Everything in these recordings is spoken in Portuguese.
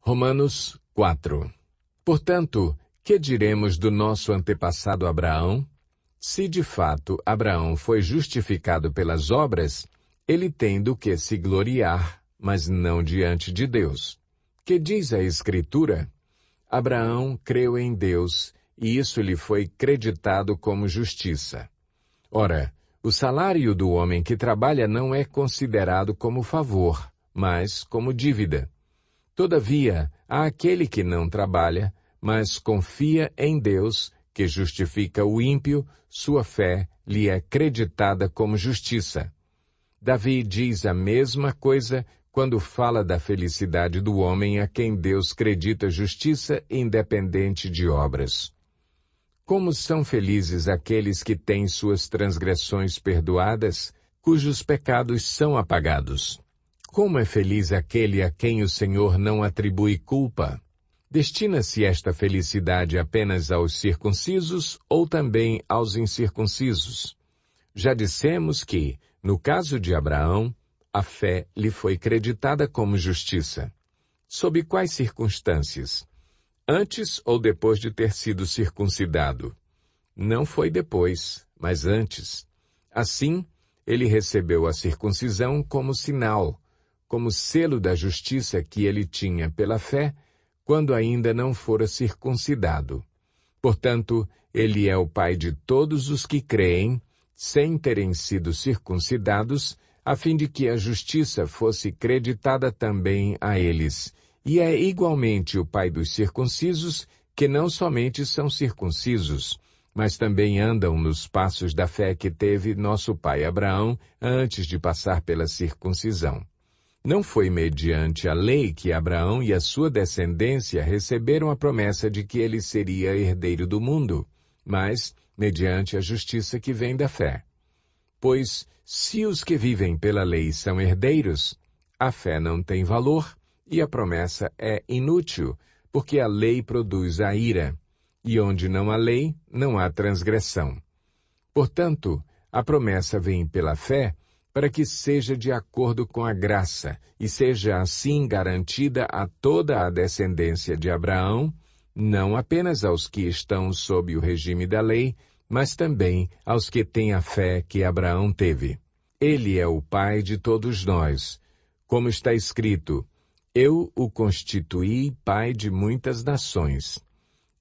Romanos 4. Portanto, que diremos do nosso antepassado Abraão? Se de fato Abraão foi justificado pelas obras, ele tem do que se gloriar, mas não diante de Deus. Que diz a Escritura? Abraão creu em Deus, e isso lhe foi creditado como justiça. Ora, o salário do homem que trabalha não é considerado como favor, mas como dívida. Todavia, há aquele que não trabalha, mas confia em Deus, que justifica o ímpio, sua fé lhe é creditada como justiça. Davi diz a mesma coisa quando fala da felicidade do homem a quem Deus credita justiça independente de obras. Como são felizes aqueles que têm suas transgressões perdoadas, cujos pecados são apagados. Como é feliz aquele a quem o Senhor não atribui culpa? Destina-se esta felicidade apenas aos circuncisos ou também aos incircuncisos? Já dissemos que, no caso de Abraão, a fé lhe foi creditada como justiça. Sob quais circunstâncias? Antes ou depois de ter sido circuncidado? Não foi depois, mas antes. Assim, ele recebeu a circuncisão como sinal, como selo da justiça que ele tinha pela fé, quando ainda não fora circuncidado. Portanto, ele é o pai de todos os que creem, sem terem sido circuncidados, a fim de que a justiça fosse creditada também a eles. E é igualmente o pai dos circuncisos, que não somente são circuncisos, mas também andam nos passos da fé que teve nosso pai Abraão antes de passar pela circuncisão. Não foi mediante a lei que Abraão e a sua descendência receberam a promessa de que ele seria herdeiro do mundo, mas mediante a justiça que vem da fé. Pois, se os que vivem pela lei são herdeiros, a fé não tem valor e a promessa é inútil, porque a lei produz a ira, e onde não há lei, não há transgressão. Portanto, a promessa vem pela fé, para que seja de acordo com a graça, e seja assim garantida a toda a descendência de Abraão, não apenas aos que estão sob o regime da lei, mas também aos que têm a fé que Abraão teve. Ele é o pai de todos nós. Como está escrito, eu o constituí pai de muitas nações.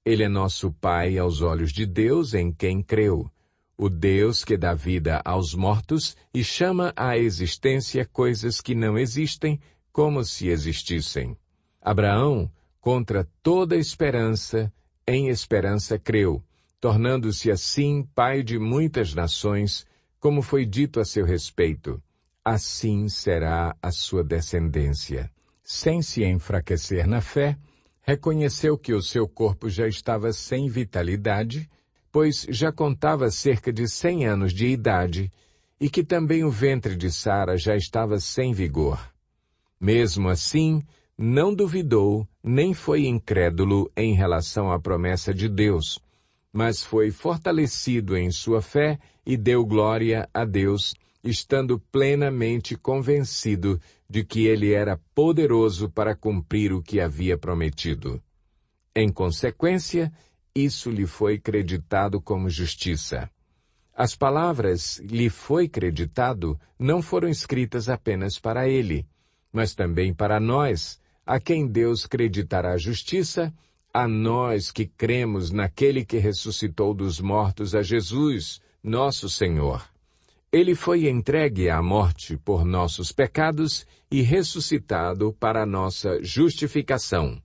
Ele é nosso pai aos olhos de Deus em quem creu, o Deus que dá vida aos mortos e chama à existência coisas que não existem como se existissem. Abraão, contra toda esperança, em esperança creu, tornando-se assim pai de muitas nações, como foi dito a seu respeito. Assim será a sua descendência. Sem se enfraquecer na fé, reconheceu que o seu corpo já estava sem vitalidade, pois já contava cerca de 100 anos de idade, e que também o ventre de Sara já estava sem vigor. Mesmo assim, não duvidou, nem foi incrédulo em relação à promessa de Deus, mas foi fortalecido em sua fé e deu glória a Deus, estando plenamente convencido de que ele era poderoso para cumprir o que havia prometido. Em consequência, isso lhe foi creditado como justiça. As palavras "lhe foi creditado" não foram escritas apenas para ele, mas também para nós, a quem Deus creditará justiça, a nós que cremos naquele que ressuscitou dos mortos a Jesus, nosso Senhor. Ele foi entregue à morte por nossos pecados e ressuscitado para a nossa justificação.